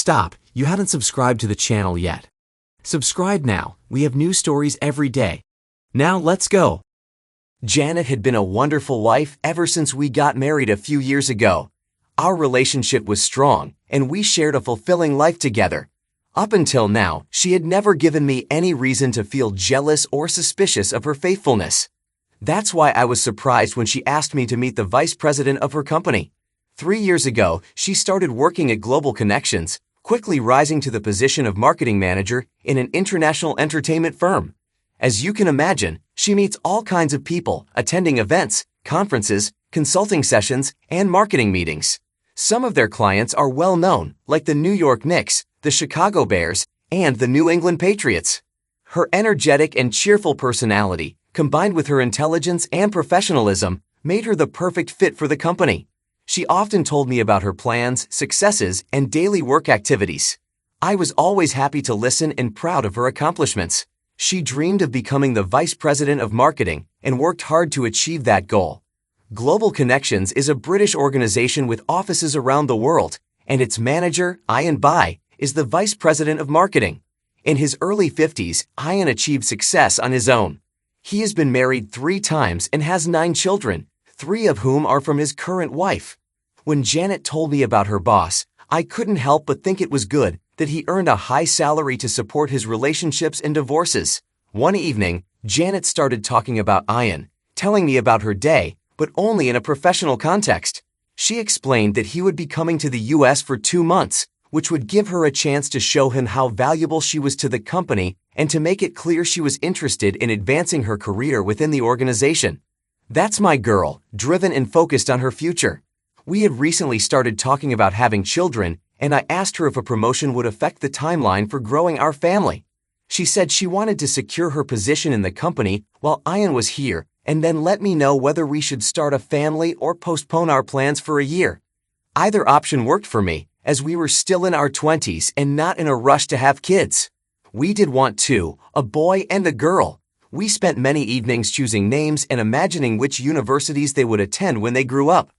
Stop, you haven't subscribed to the channel yet. Subscribe now, we have new stories every day. Now let's go. Janet had been a wonderful wife ever since we got married a few years ago. Our relationship was strong, and we shared a fulfilling life together. Up until now, she had never given me any reason to feel jealous or suspicious of her faithfulness. That's why I was surprised when she asked me to meet the vice president of her company. 3 years ago, she started working at Global Connections, quickly rising to the position of marketing manager in an international entertainment firm. As you can imagine, she meets all kinds of people, attending events, conferences, consulting sessions, and marketing meetings. Some of their clients are well known, like the New York Knicks, the Chicago Bears, and the New England Patriots. Her energetic and cheerful personality, combined with her intelligence and professionalism, made her the perfect fit for the company. She often told me about her plans, successes, and daily work activities. I was always happy to listen and proud of her accomplishments. She dreamed of becoming the vice president of marketing and worked hard to achieve that goal. Global Connections is a British organization with offices around the world, and its manager, Ian Bai, is the vice president of marketing. In his early 50s, Ian achieved success on his own. He has been married 3 times and has 9 children, 3 of whom are from his current wife. When Janet told me about her boss, I couldn't help but think it was good that he earned a high salary to support his relationships and divorces. One evening, Janet started talking about Ian, telling me about her day, but only in a professional context. She explained that he would be coming to the US for 2 months, which would give her a chance to show him how valuable she was to the company and to make it clear she was interested in advancing her career within the organization. That's my girl, driven and focused on her future. We had recently started talking about having children, and I asked her if a promotion would affect the timeline for growing our family. She said she wanted to secure her position in the company while Ian was here and then let me know whether we should start a family or postpone our plans for a year. Either option worked for me, as we were still in our 20s and not in a rush to have kids. We did want 2, a boy and a girl. We spent many evenings choosing names and imagining which universities they would attend when they grew up.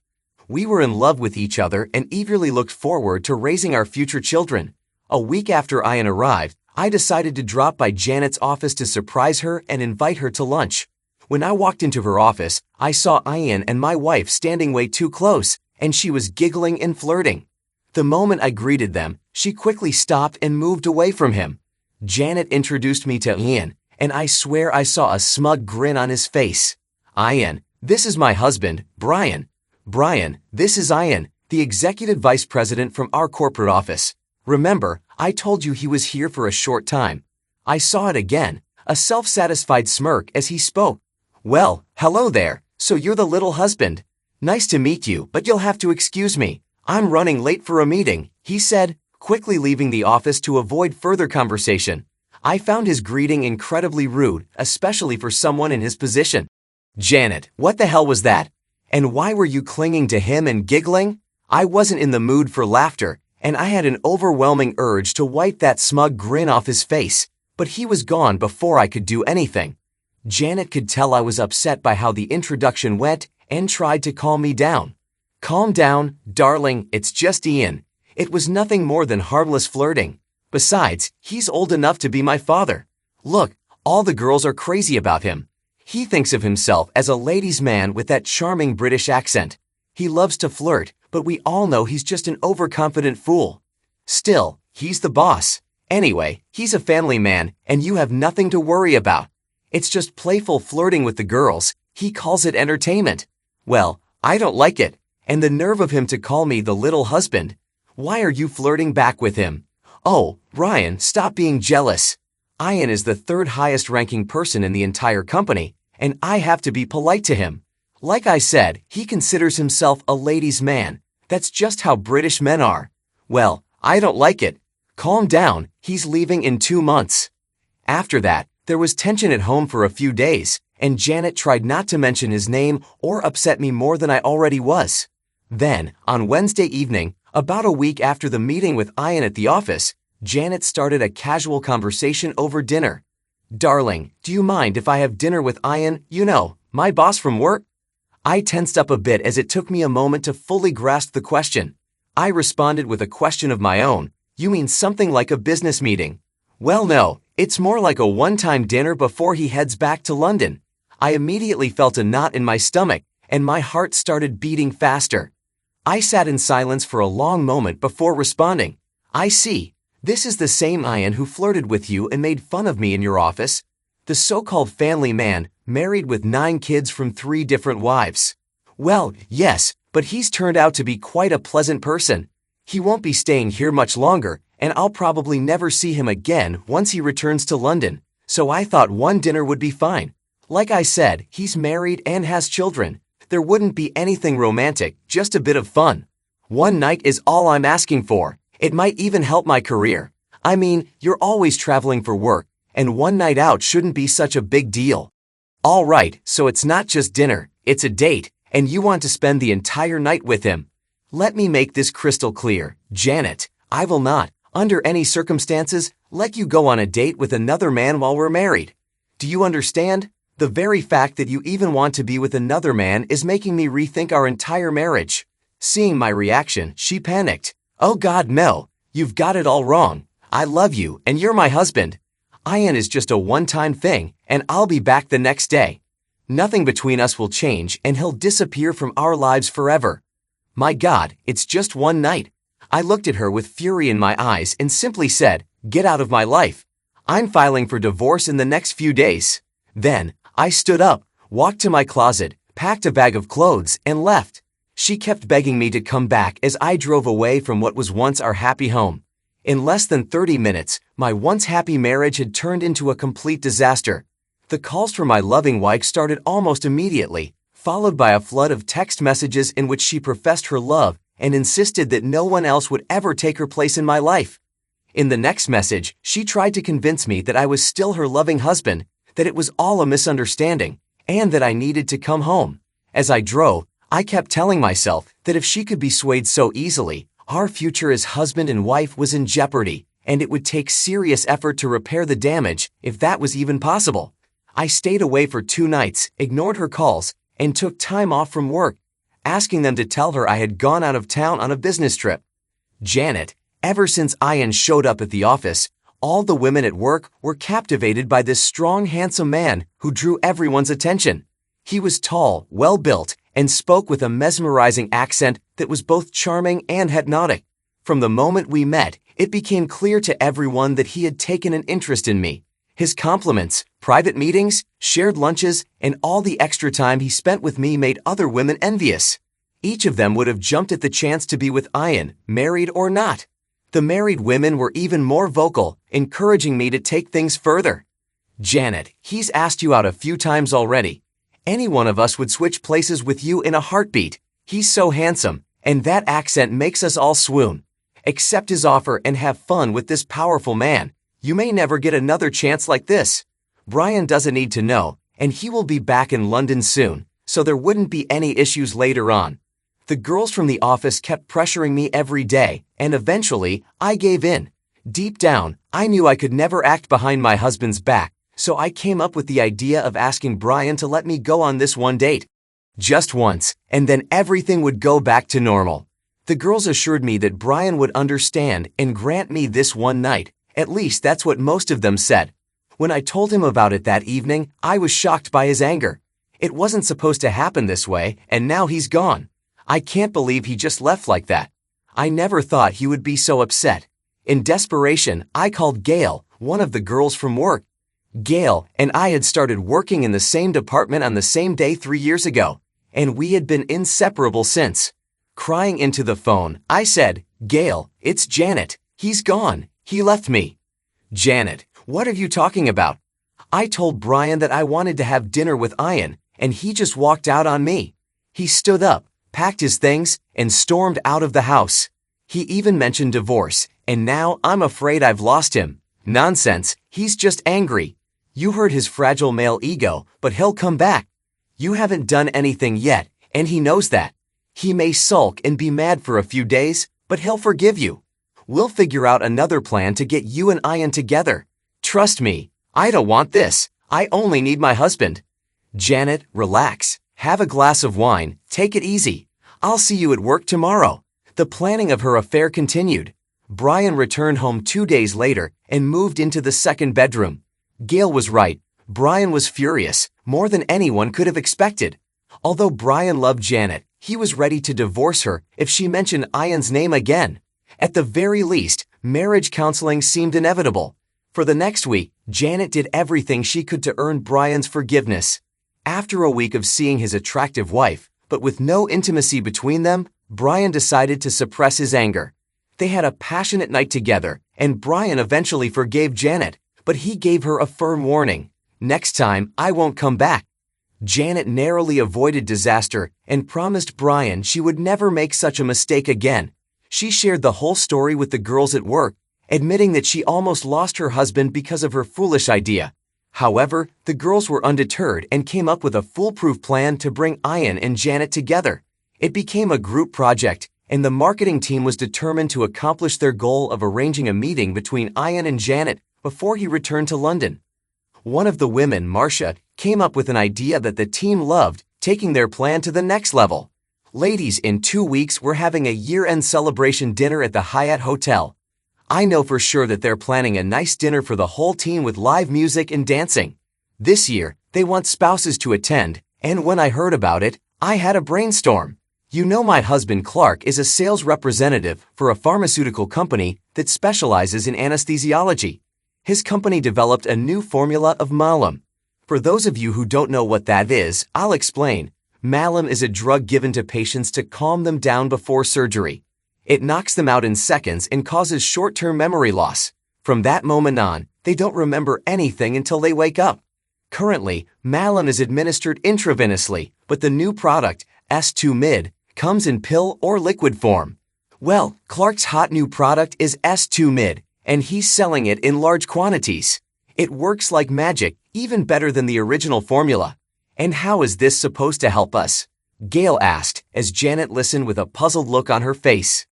We were in love with each other and eagerly looked forward to raising our future children. A week after Ian arrived, I decided to drop by Janet's office to surprise her and invite her to lunch. When I walked into her office, I saw Ian and my wife standing way too close, and she was giggling and flirting. The moment I greeted them, she quickly stopped and moved away from him. Janet introduced me to Ian, and I swear I saw a smug grin on his face. Ian, this is my husband, Brian. Brian, this is Ian, the executive vice president from our corporate office. Remember, I told you he was here for a short time. I saw it again, a self-satisfied smirk as he spoke. Well, hello there, so you're the little husband. Nice to meet you, but you'll have to excuse me. I'm running late for a meeting, he said, quickly leaving the office to avoid further conversation. I found his greeting incredibly rude, especially for someone in his position. Janet, what the hell was that? And why were you clinging to him and giggling? I wasn't in the mood for laughter, and I had an overwhelming urge to wipe that smug grin off his face, but he was gone before I could do anything. Janet could tell I was upset by how the introduction went and tried to calm me down. Calm down, darling, it's just Ian. It was nothing more than harmless flirting. Besides, he's old enough to be my father. Look, all the girls are crazy about him. He thinks of himself as a ladies' man with that charming British accent. He loves to flirt, but we all know he's just an overconfident fool. Still, he's the boss. Anyway, he's a family man, and you have nothing to worry about. It's just playful flirting with the girls. He calls it entertainment. Well, I don't like it. And the nerve of him to call me the little husband. Why are you flirting back with him? Oh, Ryan, stop being jealous. Ian is the 3rd highest ranking person in the entire company, and I have to be polite to him. Like I said, he considers himself a ladies' man. That's just how British men are. Well, I don't like it. Calm down, he's leaving in 2 months. After that, there was tension at home for a few days, and Janet tried not to mention his name or upset me more than I already was. Then, on Wednesday evening, about a week after the meeting with Ian at the office, Janet started a casual conversation over dinner. Darling, do you mind if I have dinner with Ian, my boss from work? I tensed up a bit as it took me a moment to fully grasp the question. I responded with a question of my own, You mean something like a business meeting? Well, no, it's more like a one-time dinner before he heads back to London. I immediately felt a knot in my stomach, and my heart started beating faster. I sat in silence for a long moment before responding. I see. This is the same Ian who flirted with you and made fun of me in your office. The so-called family man, married with 9 kids from 3 different wives. Well, yes, but he's turned out to be quite a pleasant person. He won't be staying here much longer, and I'll probably never see him again once he returns to London, so I thought one dinner would be fine. Like I said, he's married and has children. There wouldn't be anything romantic, just a bit of fun. One night is all I'm asking for. It might even help my career. I mean, you're always traveling for work, and one night out shouldn't be such a big deal. All right, so it's not just dinner, it's a date, and you want to spend the entire night with him. Let me make this crystal clear, Janet. I will not, under any circumstances, let you go on a date with another man while we're married. Do you understand? The very fact that you even want to be with another man is making me rethink our entire marriage. Seeing my reaction, she panicked. Oh God, no. You've got it all wrong. I love you, and you're my husband. Ian is just a one-time thing, and I'll be back the next day. Nothing between us will change, and he'll disappear from our lives forever. My God, it's just one night. I looked at her with fury in my eyes and simply said, "Get out of my life. I'm filing for divorce in the next few days." Then, I stood up, walked to my closet, packed a bag of clothes, and left. She kept begging me to come back as I drove away from what was once our happy home. In less than 30 minutes, my once happy marriage had turned into a complete disaster. The calls from my loving wife started almost immediately, followed by a flood of text messages in which she professed her love and insisted that no one else would ever take her place in my life. In the next message, she tried to convince me that I was still her loving husband, that it was all a misunderstanding, and that I needed to come home. As I drove, I kept telling myself that if she could be swayed so easily, our future as husband and wife was in jeopardy, and it would take serious effort to repair the damage, if that was even possible. I stayed away for 2 nights, ignored her calls, and took time off from work, asking them to tell her I had gone out of town on a business trip. Janet, ever since Ian showed up at the office, all the women at work were captivated by this strong, handsome man who drew everyone's attention. He was tall, well-built, and spoke with a mesmerizing accent that was both charming and hypnotic. From the moment we met, it became clear to everyone that he had taken an interest in me. His compliments, private meetings, shared lunches, and all the extra time he spent with me made other women envious. Each of them would have jumped at the chance to be with Ian, married or not. The married women were even more vocal, encouraging me to take things further. "Janet, he's asked you out a few times already. Any one of us would switch places with you in a heartbeat. He's so handsome, and that accent makes us all swoon. Accept his offer and have fun with this powerful man. You may never get another chance like this. Brian doesn't need to know, and he will be back in London soon, so there wouldn't be any issues later on." The girls from the office kept pressuring me every day, and eventually, I gave in. Deep down, I knew I could never act behind my husband's back, so I came up with the idea of asking Brian to let me go on this one date. Just once, and then everything would go back to normal. The girls assured me that Brian would understand and grant me this one night. At least that's what most of them said. When I told him about it that evening, I was shocked by his anger. It wasn't supposed to happen this way, and now he's gone. I can't believe he just left like that. I never thought he would be so upset. In desperation, I called Gail, one of the girls from work. Gail and I had started working in the same department on the same day 3 years ago, and we had been inseparable since. Crying into the phone, I said, "Gail, it's Janet. He's gone. He left me." "Janet, what are you talking about?" "I told Brian that I wanted to have dinner with Ian, and he just walked out on me. He stood up, packed his things, and stormed out of the house. He even mentioned divorce, and now I'm afraid I've lost him." "Nonsense. He's just angry. You hurt his fragile male ego, but he'll come back. You haven't done anything yet, and he knows that. He may sulk and be mad for a few days, but he'll forgive you. We'll figure out another plan to get you and Ian together. Trust me, I don't want this. I only need my husband." "Janet, relax. Have a glass of wine. Take it easy. I'll see you at work tomorrow." The planning of her affair continued. Brian returned home 2 days later and moved into the second bedroom. Gail was right. Brian was furious, more than anyone could have expected. Although Brian loved Janet, he was ready to divorce her if she mentioned Ian's name again. At the very least, marriage counseling seemed inevitable. For the next week, Janet did everything she could to earn Brian's forgiveness. After a week of seeing his attractive wife, but with no intimacy between them, Brian decided to suppress his anger. They had a passionate night together, and Brian eventually forgave Janet, but he gave her a firm warning. "Next time, I won't come back." Janet narrowly avoided disaster and promised Brian she would never make such a mistake again. She shared the whole story with the girls at work, admitting that she almost lost her husband because of her foolish idea. However, the girls were undeterred and came up with a foolproof plan to bring Ian and Janet together. It became a group project, and the marketing team was determined to accomplish their goal of arranging a meeting between Ian and Janet before he returned to London. One of the women, Marcia, came up with an idea that the team loved, taking their plan to the next level. "Ladies, in 2 weeks we're having a year-end celebration dinner at the Hyatt Hotel. I know for sure that they're planning a nice dinner for the whole team with live music and dancing. This year, they want spouses to attend, and when I heard about it, I had a brainstorm. You know my husband Clark is a sales representative for a pharmaceutical company that specializes in anesthesiology. His company developed a new formula of Malum. For those of you who don't know what that is, I'll explain. Malum is a drug given to patients to calm them down before surgery. It knocks them out in seconds and causes short-term memory loss. From that moment on, they don't remember anything until they wake up. Currently, Malum is administered intravenously, but the new product, S2-Mid, comes in pill or liquid form. Well, Clark's hot new product is S2-Mid, and he's selling it in large quantities. It works like magic, even better than the original formula. And how is this supposed to help us? Gail asked, as Janet listened with a puzzled look on her face.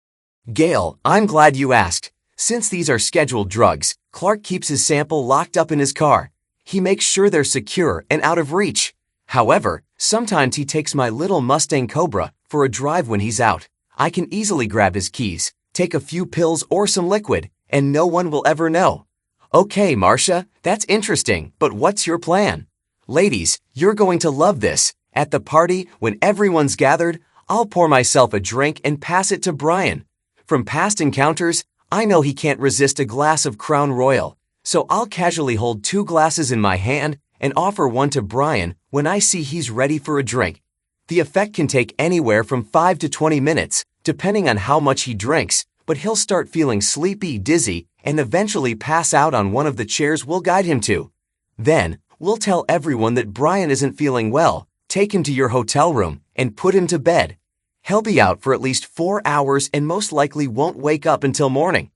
Gail, I'm glad you asked. Since these are scheduled drugs, Clark keeps his sample locked up in his car. He makes sure they're secure and out of reach. However, sometimes he takes my little Mustang Cobra for a drive when he's out. I can easily grab his keys, take a few pills or some liquid, and no one will ever know. Okay, Marcia, that's interesting, but what's your plan? Ladies, you're going to love this. At the party, when everyone's gathered, I'll pour myself a drink and pass it to Brian. From past encounters, I know he can't resist a glass of Crown Royal, so I'll casually hold 2 glasses in my hand and offer one to Brian when I see he's ready for a drink. The effect can take anywhere from 5 to 20 minutes, depending on how much he drinks, but he'll start feeling sleepy, dizzy, and eventually pass out on one of the chairs we'll guide him to. Then, we'll tell everyone that Brian isn't feeling well, take him to your hotel room, and put him to bed. He'll be out for at least 4 hours and most likely won't wake up until morning.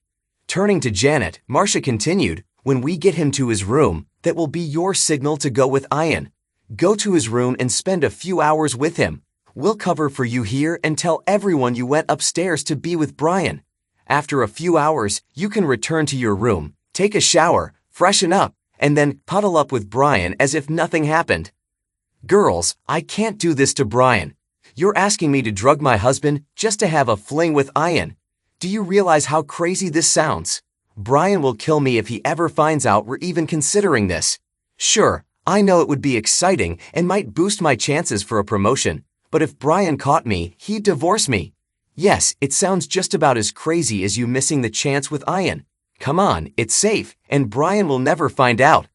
Turning to Janet, Marcia continued, when we get him to his room, that will be your signal to go with Ian. Go to his room and spend a few hours with him. We'll cover for you here and tell everyone you went upstairs to be with Brian. After a few hours, you can return to your room, take a shower, freshen up, and then cuddle up with Brian as if nothing happened. Girls, I can't do this to Brian. You're asking me to drug my husband just to have a fling with Ian. Do you realize how crazy this sounds? Brian will kill me if he ever finds out we're even considering this. Sure, I know it would be exciting and might boost my chances for a promotion, but if Brian caught me, he'd divorce me. Yes, it sounds just about as crazy as you missing the chance with Ian. Come on, it's safe, and Brian will never find out.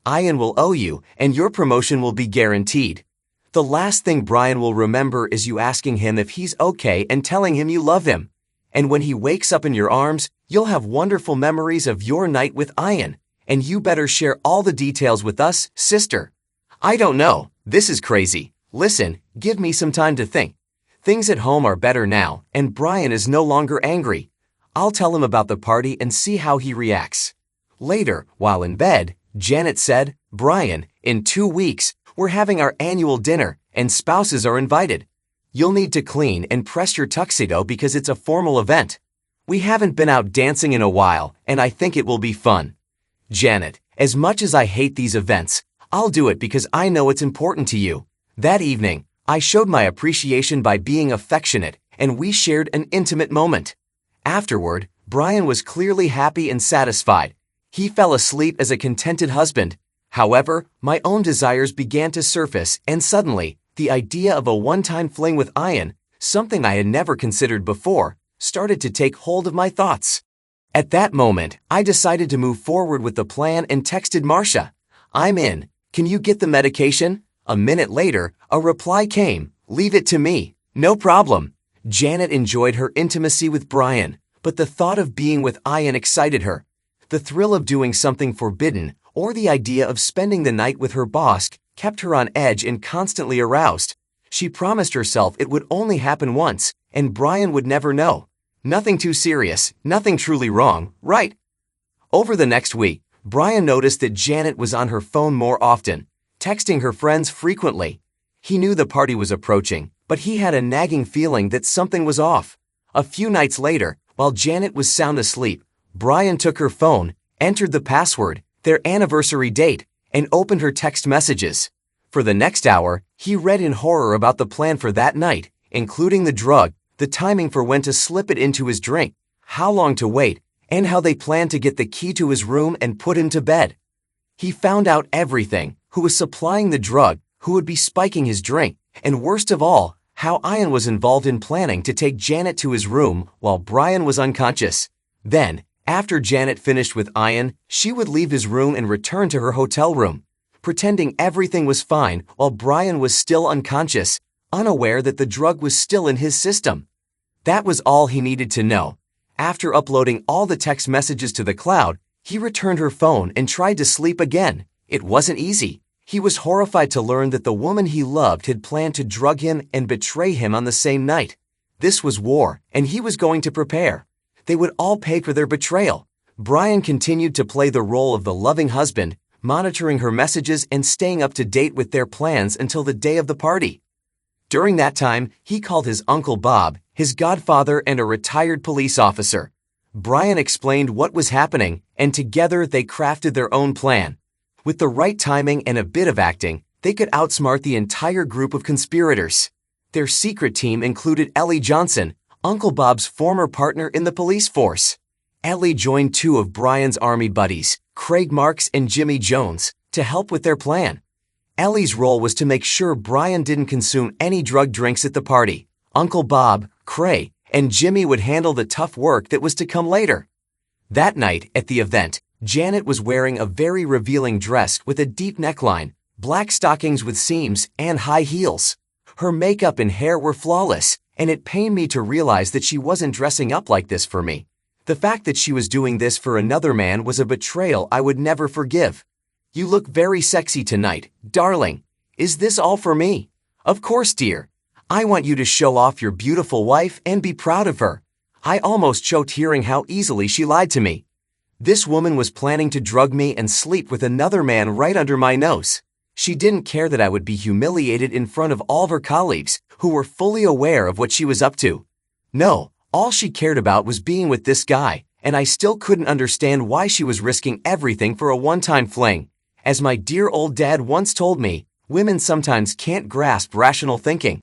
Ian will owe you, and your promotion will be guaranteed. The last thing Brian will remember is you asking him if he's okay and telling him you love him. And when he wakes up in your arms, you'll have wonderful memories of your night with Ian, and you better share all the details with us, sister. I don't know, this is crazy. Listen, give me some time to think. Things at home are better now, and Brian is no longer angry. I'll tell him about the party and see how he reacts. Later, while in bed, Janet said, Brian, in 2 weeks, we're having our annual dinner, and spouses are invited. You'll need to clean and press your tuxedo because it's a formal event. We haven't been out dancing in a while, and I think it will be fun. Janet, as much as I hate these events, I'll do it because I know it's important to you. That evening, I showed my appreciation by being affectionate, and we shared an intimate moment. Afterward, Brian was clearly happy and satisfied. He fell asleep as a contented husband. However, my own desires began to surface, and suddenly, the idea of a one-time fling with Ian, something I had never considered before, started to take hold of my thoughts. At that moment, I decided to move forward with the plan and texted Marcia, "I'm in. Can you get the medication?" A minute later, a reply came, "Leave it to me. No problem." Janet enjoyed her intimacy with Brian, but the thought of being with Ian excited her. The thrill of doing something forbidden, or the idea of spending the night with her boss, kept her on edge and constantly aroused. She promised herself it would only happen once, and Brian would never know. Nothing too serious, nothing truly wrong, right? Over the next week, Brian noticed that Janet was on her phone more often, texting her friends frequently. He knew the party was approaching, but he had a nagging feeling that something was off. A few nights later, while Janet was sound asleep, Brian took her phone, entered the password, their anniversary date, and opened her text messages. For the next hour, he read in horror about the plan for that night, including the drug, the timing for when to slip it into his drink, how long to wait, and how they planned to get the key to his room and put him to bed. He found out everything: who was supplying the drug, who would be spiking his drink, and worst of all, how Ian was involved in planning to take Janet to his room while Brian was unconscious. Then, after Janet finished with Ian, she would leave his room and return to her hotel room, pretending everything was fine while Brian was still unconscious, unaware that the drug was still in his system. That was all he needed to know. After uploading all the text messages to the cloud, he returned her phone and tried to sleep again. It wasn't easy. He was horrified to learn that the woman he loved had planned to drug him and betray him on the same night. This was war, and he was going to prepare. They would all pay for their betrayal. Brian continued to play the role of the loving husband, monitoring her messages and staying up to date with their plans until the day of the party. During that time, he called his Uncle Bob, his godfather, and a retired police officer. Brian explained what was happening, and together they crafted their own plan. With the right timing and a bit of acting, they could outsmart the entire group of conspirators. Their secret team included Ellie Johnson, Uncle Bob's former partner in the police force. Ellie joined two of Brian's army buddies, Craig Marks and Jimmy Jones, to help with their plan. Ellie's role was to make sure Brian didn't consume any drug drinks at the party. Uncle Bob, Craig, and Jimmy would handle the tough work that was to come later. That night, at the event, Janet was wearing a very revealing dress with a deep neckline, black stockings with seams, and high heels. Her makeup and hair were flawless, and it pained me to realize that she wasn't dressing up like this for me. The fact that she was doing this for another man was a betrayal I would never forgive. "You look very sexy tonight, darling. Is this all for me?" "Of course, dear. I want you to show off your beautiful wife and be proud of her." I almost choked hearing how easily she lied to me. This woman was planning to drug me and sleep with another man right under my nose. She didn't care that I would be humiliated in front of all of her colleagues, who were fully aware of what she was up to. No, all she cared about was being with this guy, and I still couldn't understand why she was risking everything for a one-time fling. As my dear old dad once told me, women sometimes can't grasp rational thinking.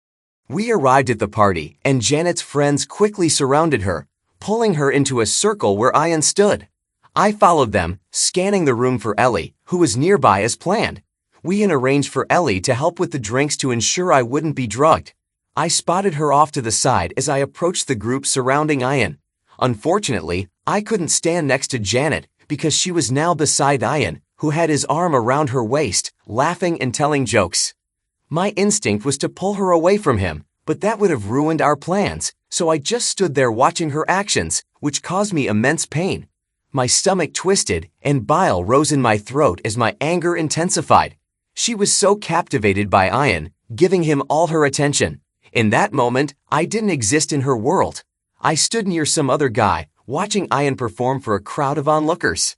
We arrived at the party, and Janet's friends quickly surrounded her, pulling her into a circle where Ian stood. I followed them, scanning the room for Ellie, who was nearby as planned. We had arranged for Ellie to help with the drinks to ensure I wouldn't be drugged. I spotted her off to the side as I approached the group surrounding Ian. Unfortunately, I couldn't stand next to Janet because she was now beside Ian, who had his arm around her waist, laughing and telling jokes. My instinct was to pull her away from him, but that would have ruined our plans, so I just stood there watching her actions, which caused me immense pain. My stomach twisted, and bile rose in my throat as my anger intensified. She was so captivated by Ian, giving him all her attention. In that moment, I didn't exist in her world. I stood near some other guy, watching Ian perform for a crowd of onlookers.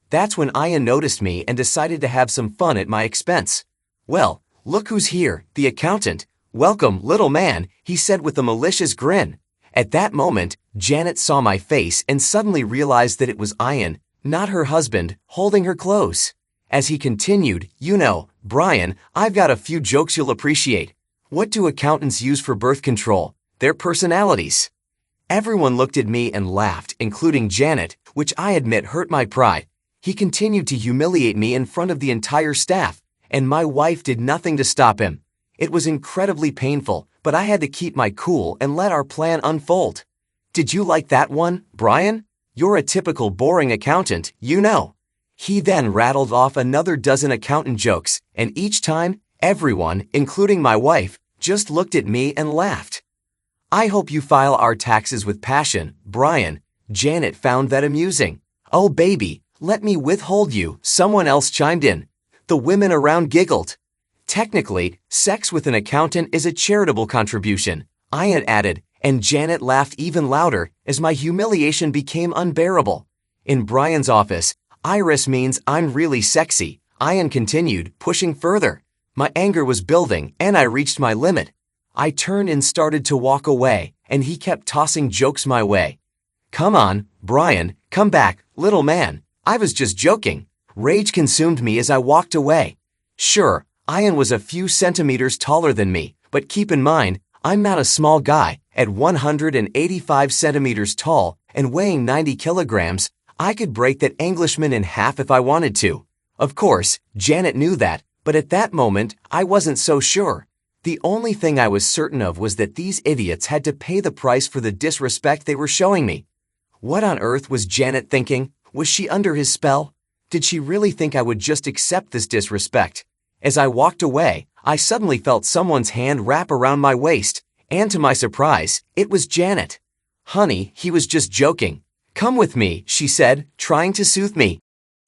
That's when Ian noticed me and decided to have some fun at my expense. "Well, look who's here, the accountant. Welcome, little man," he said with a malicious grin. At that moment, Janet saw my face and suddenly realized that it was Ian, not her husband, holding her close. As he continued, "You know, Brian, I've got a few jokes you'll appreciate. What do accountants use for birth control? Their personalities." Everyone looked at me and laughed, including Janet, which I admit hurt my pride. He continued to humiliate me in front of the entire staff, and my wife did nothing to stop him. It was incredibly painful, but I had to keep my cool and let our plan unfold. Did you like that one, Brian? You're a typical boring accountant, you know. He then rattled off another dozen accountant jokes, and each time, everyone, including my wife, just looked at me and laughed. I hope you file our taxes with passion, Brian. Janet found that amusing. Oh baby, let me withhold you, someone else chimed in. The women around giggled. Technically, sex with an accountant is a charitable contribution, Ian added, and Janet laughed even louder as my humiliation became unbearable. In Brian's office, Iris means I'm really sexy, Ian continued, pushing further. My anger was building, and I reached my limit. I turned and started to walk away, and he kept tossing jokes my way. Come on, Brian, come back, little man. I was just joking. Rage consumed me as I walked away. Sure, Ian was a few centimeters taller than me, but keep in mind, I'm not a small guy. At 185 centimeters tall and weighing 90 kilograms, I could break that Englishman in half if I wanted to. Of course, Janet knew that, but at that moment, I wasn't so sure. The only thing I was certain of was that these idiots had to pay the price for the disrespect they were showing me. What on earth was Janet thinking? Was she under his spell? Did she really think I would just accept this disrespect? As I walked away, I suddenly felt someone's hand wrap around my waist, and to my surprise, it was Janet. Honey, he was just joking. Come with me, she said, trying to soothe me.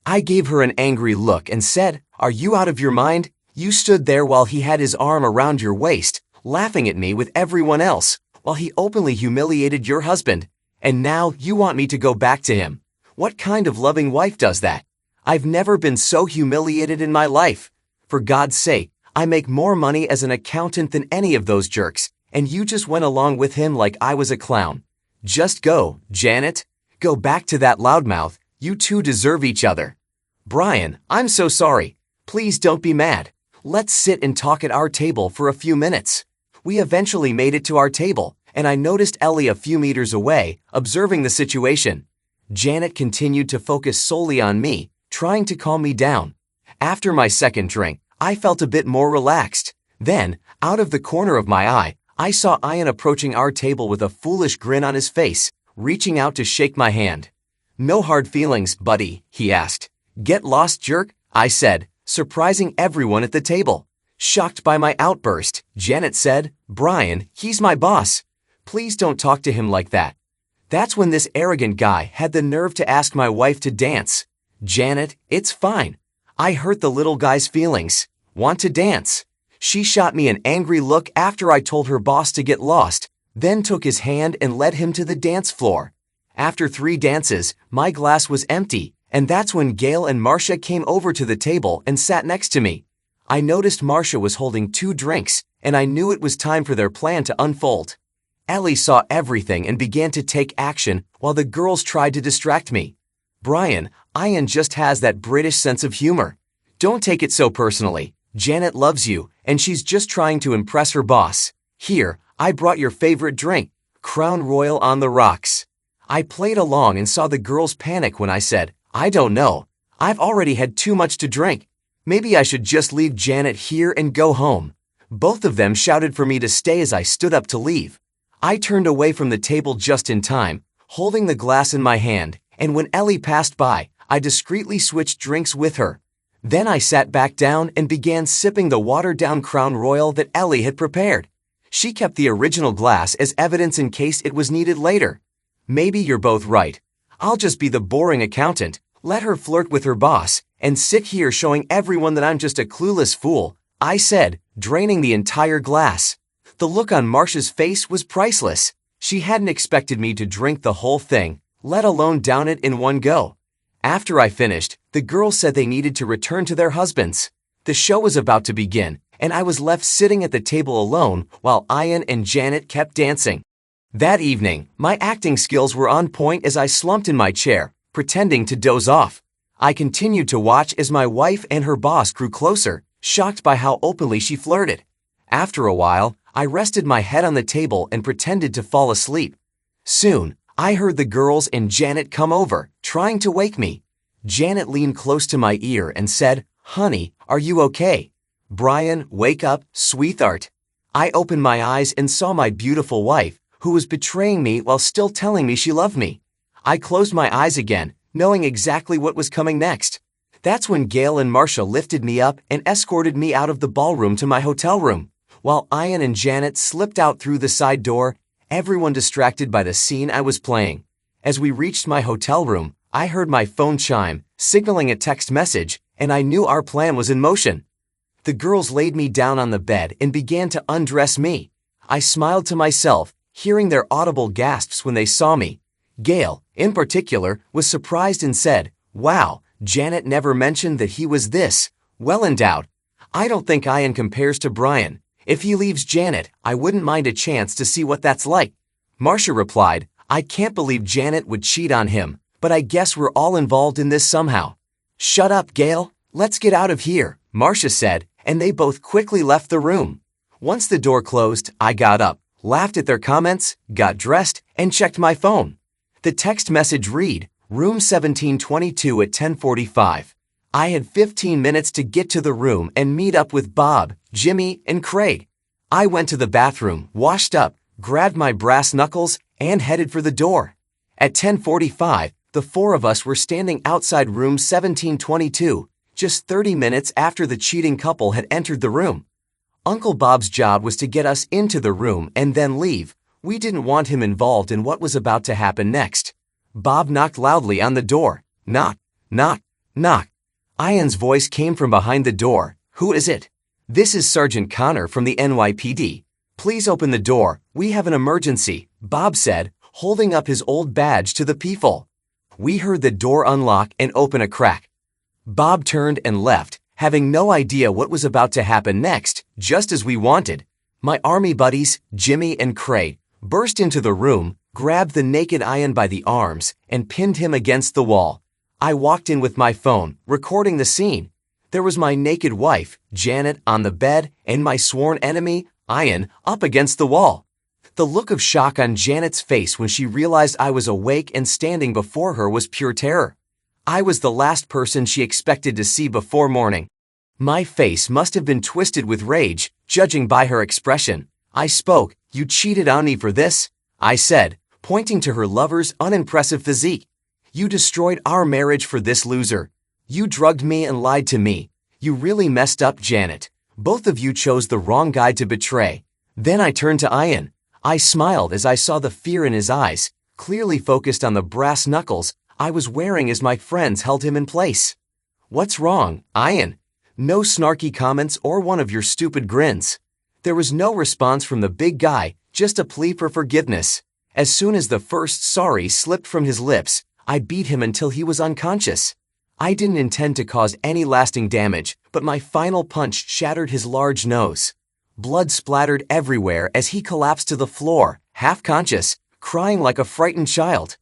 I gave her an angry look and said, Are you out of your mind? You stood there while he had his arm around your waist, laughing at me with everyone else, while he openly humiliated your husband. And now you want me to go back to him. What kind of loving wife does that? I've never been so humiliated in my life. For God's sake, I make more money as an accountant than any of those jerks, and you just went along with him like I was a clown. Just go, Janet. Go back to that loudmouth. You two deserve each other. Brian, I'm so sorry. Please don't be mad. Let's sit and talk at our table for a few minutes. We eventually made it to our table, and I noticed Ellie a few meters away, observing the situation. Janet continued to focus solely on me, trying to calm me down. After my second drink, I felt a bit more relaxed. Then, out of the corner of my eye, I saw Ian approaching our table with a foolish grin on his face, reaching out to shake my hand. No hard feelings, buddy, he asked. Get lost, jerk, I said, surprising everyone at the table. Shocked by my outburst, Janet said, Brian, he's my boss. Please don't talk to him like that. That's when this arrogant guy had the nerve to ask my wife to dance. Janet, it's fine. I hurt the little guy's feelings. Want to dance? She shot me an angry look after I told her boss to get lost, then took his hand and led him to the dance floor. After 3 dances, my glass was empty, and that's when Gail and Marcia came over to the table and sat next to me. I noticed Marcia was holding 2 drinks, and I knew it was time for their plan to unfold. Ellie saw everything and began to take action while the girls tried to distract me. Brian, Ian just has that British sense of humor. Don't take it so personally. Janet loves you, and she's just trying to impress her boss. Here, I brought your favorite drink, Crown Royal on the rocks. I played along and saw the girls panic when I said, I don't know. I've already had too much to drink. Maybe I should just leave Janet here and go home. Both of them shouted for me to stay as I stood up to leave. I turned away from the table just in time, holding the glass in my hand, and when Ellie passed by, I discreetly switched drinks with her. Then I sat back down and began sipping the watered-down Crown Royal that Ellie had prepared. She kept the original glass as evidence in case it was needed later. Maybe you're both right. I'll just be the boring accountant, let her flirt with her boss, and sit here showing everyone that I'm just a clueless fool, I said, draining the entire glass. The look on Marcia's face was priceless. She hadn't expected me to drink the whole thing, let alone down it in one go. After I finished, the girls said they needed to return to their husbands. The show was about to begin, and I was left sitting at the table alone while Ian and Janet kept dancing. That evening, my acting skills were on point as I slumped in my chair, pretending to doze off. I continued to watch as my wife and her boss grew closer, shocked by how openly she flirted. After a while, I rested my head on the table and pretended to fall asleep. Soon, I heard the girls and Janet come over, trying to wake me. Janet leaned close to my ear and said, "Honey, are you okay?" "Brian, wake up, sweetheart." I opened my eyes and saw my beautiful wife, who was betraying me while still telling me she loved me. I closed my eyes again, knowing exactly what was coming next. That's when Gail and Marcia lifted me up and escorted me out of the ballroom to my hotel room, while Ian and Janet slipped out through the side door, everyone distracted by the scene I was playing. As we reached my hotel room, I heard my phone chime, signaling a text message, and I knew our plan was in motion. The girls laid me down on the bed and began to undress me. I smiled to myself, hearing their audible gasps when they saw me. Gail, in particular, was surprised and said, "Wow, Janet never mentioned that he was this well endowed. I don't think Ian compares to Brian. If he leaves Janet, I wouldn't mind a chance to see what that's like." Marcia replied, "I can't believe Janet would cheat on him, but I guess we're all involved in this somehow." "Shut up, Gail. Let's get out of here," Marcia said, and they both quickly left the room. Once the door closed, I got up, laughed at their comments, got dressed, and checked my phone. The text message read, "Room 1722 at 10:45. I had 15 minutes to get to the room and meet up with Bob, Jimmy, and Craig. I went to the bathroom, washed up, grabbed my brass knuckles, and headed for the door. At 10:45, the four of us were standing outside room 1722, just 30 minutes after the cheating couple had entered the room. Uncle Bob's job was to get us into the room and then leave. We didn't want him involved in what was about to happen next. Bob knocked loudly on the door. Knock, knock, knock. Ian's voice came from behind the door. "Who is it?" "This is Sergeant Connor from the NYPD. Please open the door. We have an emergency," Bob said, holding up his old badge to the peephole. We heard the door unlock and open a crack. Bob turned and left, having no idea what was about to happen next, just as we wanted. My army buddies, Jimmy and Craig, burst into the room, grabbed the naked Ian by the arms, and pinned him against the wall. I walked in with my phone, recording the scene. There was my naked wife, Janet, on the bed, and my sworn enemy, Ian, up against the wall. The look of shock on Janet's face when she realized I was awake and standing before her was pure terror. I was the last person she expected to see before morning. My face must have been twisted with rage, judging by her expression. I spoke. "You cheated on me for this," I said, pointing to her lover's unimpressive physique. "You destroyed our marriage for this loser. You drugged me and lied to me. You really messed up, Janet. Both of you chose the wrong guy to betray." Then I turned to Ian. I smiled as I saw the fear in his eyes, clearly focused on the brass knuckles I was wearing as my friends held him in place. "What's wrong, Ian?" No snarky comments or one of your stupid grins. There was no response from the big guy, just a plea for forgiveness. As soon as the first sorry slipped from his lips, I beat him until he was unconscious. I didn't intend to cause any lasting damage, but my final punch shattered his large nose. Blood splattered everywhere as he collapsed to the floor, half conscious, crying like a frightened child.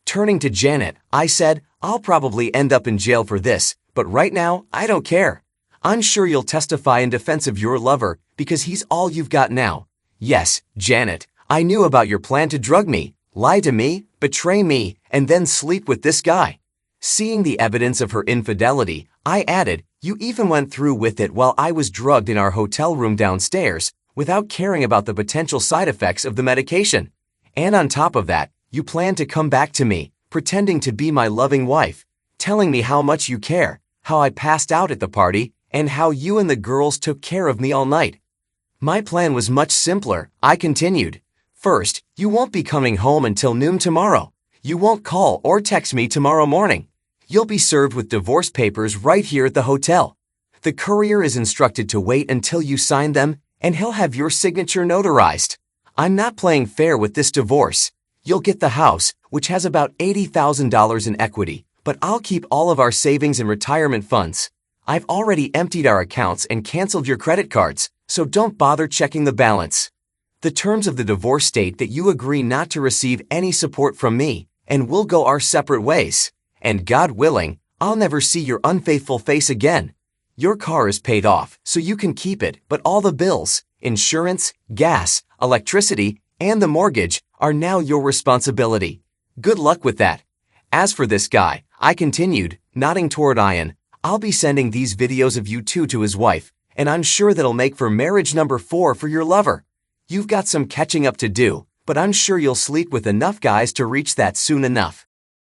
Turning to Janet, I said, "I'll probably end up in jail for this, but right now, I don't care. I'm sure you'll testify in defense of your lover because he's all you've got now." "Yes, Janet, I knew about your plan to drug me, lie to me, betray me, and then sleep with this guy." Seeing the evidence of her infidelity, I added, "You even went through with it while I was drugged in our hotel room downstairs without caring about the potential side effects of the medication. And on top of that, you planned to come back to me, pretending to be my loving wife, telling me how much you care, how I passed out at the party, and how you and the girls took care of me all night." My plan was much simpler, I continued. "First, you won't be coming home until noon tomorrow. You won't call or text me tomorrow morning. You'll be served with divorce papers right here at the hotel. The courier is instructed to wait until you sign them, and he'll have your signature notarized. I'm not playing fair with this divorce. You'll get the house, which has about $80,000 in equity, but I'll keep all of our savings and retirement funds. I've already emptied our accounts and canceled your credit cards, so don't bother checking the balance. The terms of the divorce state that you agree not to receive any support from me, and we'll go our separate ways. And God willing, I'll never see your unfaithful face again. Your car is paid off, so you can keep it, but all the bills, insurance, gas, electricity, and the mortgage are now your responsibility. Good luck with that. As for this guy, I continued, nodding toward Ian, I'll be sending these videos of you two to his wife, and I'm sure that'll make for marriage number 4 for your lover. You've got some catching up to do, but I'm sure you'll sleep with enough guys to reach that soon enough.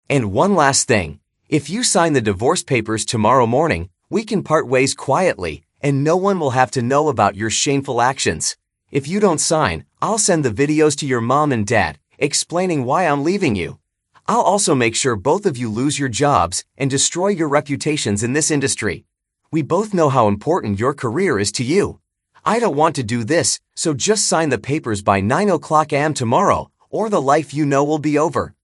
And one last thing, if you sign the divorce papers tomorrow morning, we can part ways quietly, and no one will have to know about your shameful actions. If you don't sign, I'll send the videos to your mom and dad, explaining why I'm leaving you. I'll also make sure both of you lose your jobs and destroy your reputations in this industry. We both know how important your career is to you. I don't want to do this, so just sign the papers by 9 a.m. tomorrow, or the life you know will be over.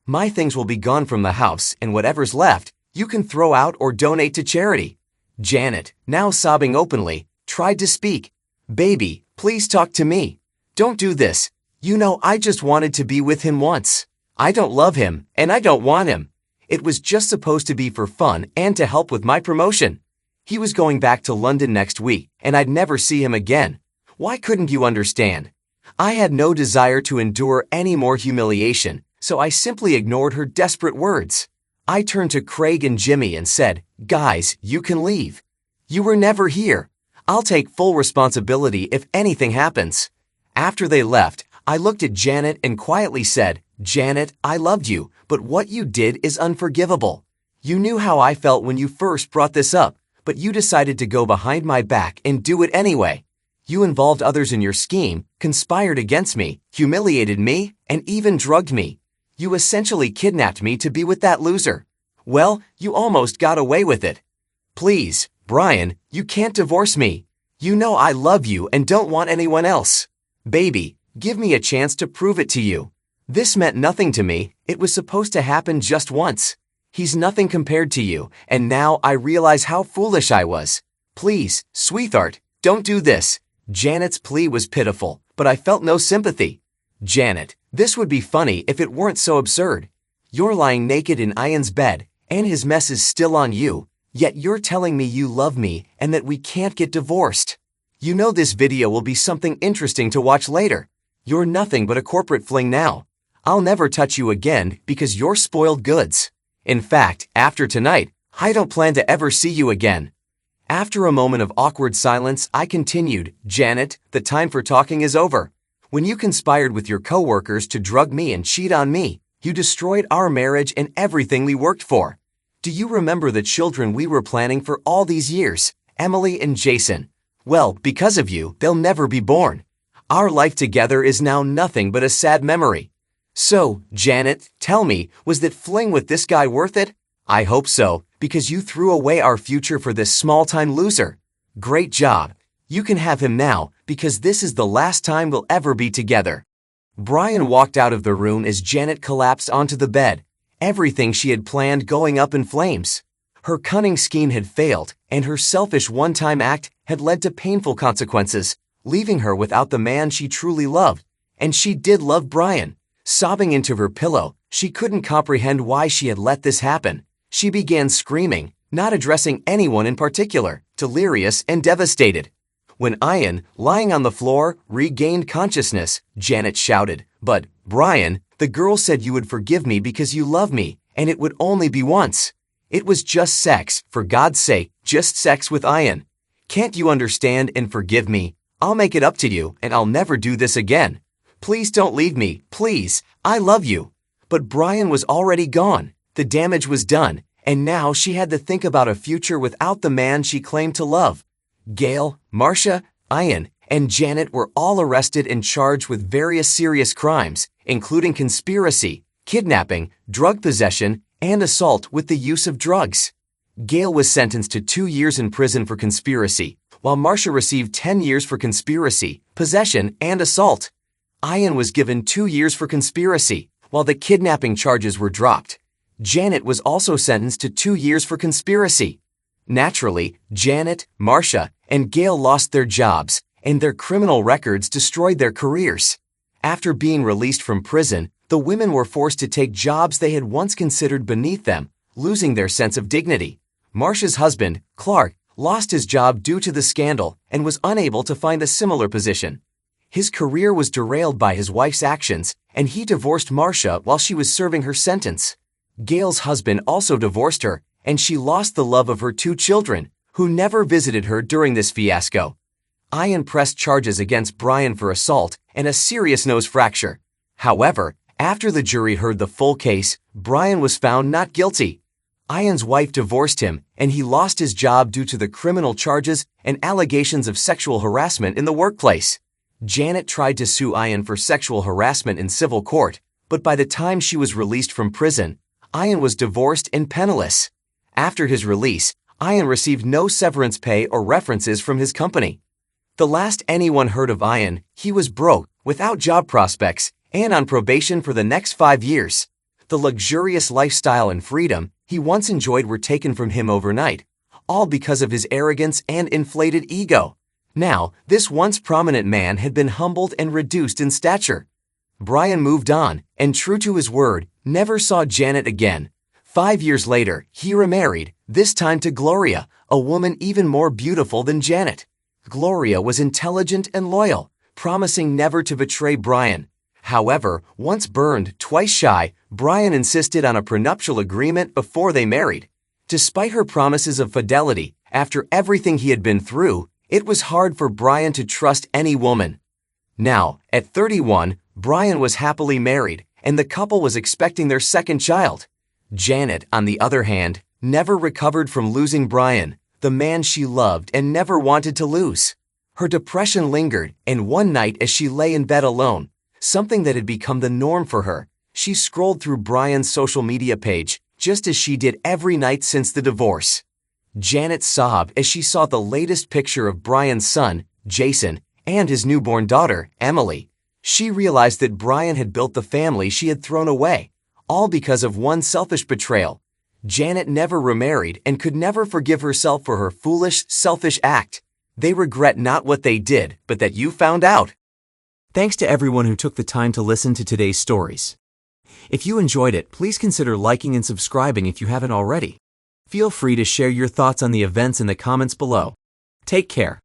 My things will be gone from the house, and whatever's left, you can throw out or donate to charity. Janet, now sobbing openly, tried to speak. Baby, please talk to me. Don't do this. You know I just wanted to be with him once. I don't love him, and I don't want him. It was just supposed to be for fun and to help with my promotion. He was going back to London next week, and I'd never see him again. Why couldn't you understand? I had no desire to endure any more humiliation, so I simply ignored her desperate words. I turned to Craig and Jimmy and said, Guys, you can leave. You were never here. I'll take full responsibility if anything happens. After they left, I looked at Janet and quietly said, Janet, I loved you, but what you did is unforgivable. You knew how I felt when you first brought this up, but you decided to go behind my back and do it anyway. You involved others in your scheme, conspired against me, humiliated me, and even drugged me. You essentially kidnapped me to be with that loser. Well, you almost got away with it. Please, Brian, you can't divorce me. You know I love you and don't want anyone else. Baby, give me a chance to prove it to you. This meant nothing to me. It was supposed to happen just once. He's nothing compared to you, and now I realize how foolish I was. Please, sweetheart, don't do this. Janet's plea was pitiful, but I felt no sympathy. Janet, this would be funny if it weren't so absurd. You're lying naked in Ian's bed, and his mess is still on you, yet you're telling me you love me and that we can't get divorced. You know this video will be something interesting to watch later. You're nothing but a corporate fling now. I'll never touch you again because you're spoiled goods. In fact, after tonight, I don't plan to ever see you again. After a moment of awkward silence, I continued, Janet, the time for talking is over. When you conspired with your coworkers to drug me and cheat on me, you destroyed our marriage and everything we worked for. Do you remember the children we were planning for all these years, Emily and Jason? Well, because of you, they'll never be born. Our life together is now nothing but a sad memory. So, Janet, tell me, was that fling with this guy worth it? I hope so, because you threw away our future for this small-time loser. Great job. You can have him now, because this is the last time we'll ever be together. Brian walked out of the room as Janet collapsed onto the bed, everything she had planned going up in flames. Her cunning scheme had failed, and her selfish one-time act had led to painful consequences, leaving her without the man she truly loved. And she did love Brian. Sobbing into her pillow, she couldn't comprehend why she had let this happen. She began screaming, not addressing anyone in particular, delirious and devastated. When Ian, lying on the floor, regained consciousness, Janet shouted, But, Brian, the girl said you would forgive me because you love me, and it would only be once. It was just sex, for God's sake, just sex with Ian. Can't you understand and forgive me? I'll make it up to you, and I'll never do this again. Please don't leave me, please, I love you. But Brian was already gone, the damage was done, and now she had to think about a future without the man she claimed to love. Gail, Marcia, Ian, and Janet were all arrested and charged with various serious crimes, including conspiracy, kidnapping, drug possession, and assault with the use of drugs. Gail was sentenced to 2 years in prison for conspiracy, while Marcia received 10 years for conspiracy, possession, and assault. Ian was given 2 years for conspiracy, while the kidnapping charges were dropped. Janet was also sentenced to 2 years for conspiracy. Naturally, Janet, Marcia, and Gail lost their jobs, and their criminal records destroyed their careers. After being released from prison, the women were forced to take jobs they had once considered beneath them, losing their sense of dignity. Marcia's husband, Clark, lost his job due to the scandal and was unable to find a similar position. His career was derailed by his wife's actions, and he divorced Marcia while she was serving her sentence. Gail's husband also divorced her, and she lost the love of her 2 children, who never visited her during this fiasco. Ian pressed charges against Brian for assault and a serious nose fracture. However, after the jury heard the full case, Brian was found not guilty. Ian's wife divorced him, and he lost his job due to the criminal charges and allegations of sexual harassment in the workplace. Janet tried to sue Ian for sexual harassment in civil court, but by the time she was released from prison, Ian was divorced and penniless. After his release, Ian received no severance pay or references from his company. The last anyone heard of Ian, he was broke, without job prospects, and on probation for the next 5 years. The luxurious lifestyle and freedom he once enjoyed were taken from him overnight, all because of his arrogance and inflated ego. Now, this once prominent man had been humbled and reduced in stature. Brian moved on, and true to his word, never saw Janet again. 5 years later, he remarried, this time to Gloria, a woman even more beautiful than Janet. Gloria was intelligent and loyal, promising never to betray Brian. However, once burned, twice shy, Brian insisted on a prenuptial agreement before they married. Despite her promises of fidelity, after everything he had been through, it was hard for Brian to trust any woman. Now, at 31, Brian was happily married, and the couple was expecting their second child. Janet, on the other hand, never recovered from losing Brian, the man she loved and never wanted to lose. Her depression lingered, and one night as she lay in bed alone, something that had become the norm for her, she scrolled through Brian's social media page, just as she did every night since the divorce. Janet sobbed as she saw the latest picture of Brian's son, Jason, and his newborn daughter, Emily. She realized that Brian had built the family she had thrown away, all because of one selfish betrayal. Janet never remarried and could never forgive herself for her foolish, selfish act. They regret not what they did, but that you found out. Thanks to everyone who took the time to listen to today's stories. If you enjoyed it, please consider liking and subscribing if you haven't already. Feel free to share your thoughts on the events in the comments below. Take care.